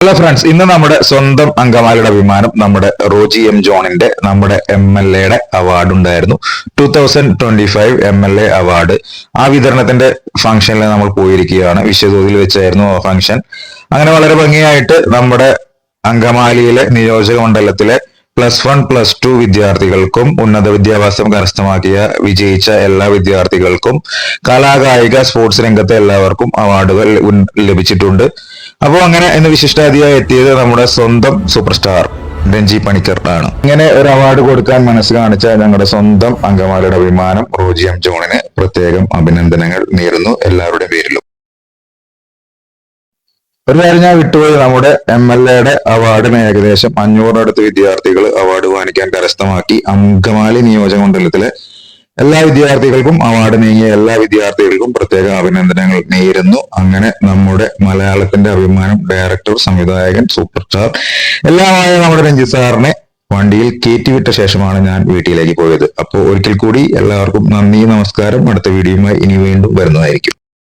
Hello friends, ഇന്ന് നമ്മുടെ സ്വന്തം അങ്കമാലിയുടെ അഭിമാനം നമ്മുടെ റോജി എം ജോണിന്റെ നമ്മുടെ MLA അവാർഡ് ഉണ്ടായിരുന്നു. 2025 MLA അവാർഡ്. ആ വിതരണത്തിന്റെ ഫംഗ്ഷനിൽ നമ്മൾ പോയിരിക്കുകയാണ്. വിശ്വതോതിൽ വെച്ചായിരുന്നു ആ ഫംഗ്ഷൻ. അങ്ങനെ വളരെ ഭംഗിയായിട്ട് നമ്മുടെ അങ്കമാലിയിലെ നിയോജക മണ്ഡലത്തിലെ +1 +2 വിദ്യാർത്ഥികൾക്കും ഉന്നത വിദ്യാഭ്യാസം കരസ്ഥമാക്കിയ വിജയിച്ച എല്ലാ വിദ്യാർത്ഥികൾക്കും കലാകായിക സ്പോർട്സ് രംഗത്തെ എല്ലാവർക്കും അവാർഡുകൾ ലഭിച്ചിട്ടുണ്ട്. അപ്പോൾ അങ്ങനെ ഇന്ന് വിശിഷ്ടാതിഥിയായി എത്തിയത് നമ്മുടെ സ്വന്തം സൂപ്പർ സ്റ്റാർ രഞ്ജി പണിക്കർ ആണ്. ഇങ്ങനെ ഒരു അവാർഡ് കൊടുക്കാൻ മനസ്സ് കാണിച്ച ഞങ്ങളുടെ സ്വന്തം അങ്കമാലിയുടെ അഭിമാനം റോജി എം ജോണിന് പ്രത്യേകം അഭിനന്ദനങ്ങൾ നേരുന്നു എല്ലാവരുടെ പേരിലും. ഒരു കാര്യം ഞാൻ വിട്ടുപോയി, നമ്മുടെ MLA അവാർഡിന് ഏകദേശം 500-അടുത്ത് വിദ്യാർത്ഥികൾ അവാർഡ് വാങ്ങിക്കാൻ കരസ്ഥമാക്കി. അങ്കമാലി നിയോജക മണ്ഡലത്തിലെ എല്ലാ വിദ്യാർത്ഥികൾക്കും അവാർഡ് നീങ്ങിയ എല്ലാ വിദ്യാർത്ഥികൾക്കും പ്രത്യേക അഭിനന്ദനങ്ങൾ നേരുന്നു. അങ്ങനെ നമ്മുടെ മലയാളത്തിന്റെ അഭിമാനം ഡയറക്ടർ, സംവിധായകൻ, സൂപ്പർ സ്റ്റാർ എല്ലാമായ നമ്മുടെ രഞ്ജിത്ത് സാറിനെ വണ്ടിയിൽ കയറ്റിവിട്ട ശേഷമാണ് ഞാൻ വീട്ടിലേക്ക് പോയത്. അപ്പോൾ ഒരിക്കൽ കൂടി എല്ലാവർക്കും നന്ദി, നമസ്കാരം. അടുത്ത വീഡിയോയുമായി ഇനി വീണ്ടും വരുന്നതായിരിക്കും.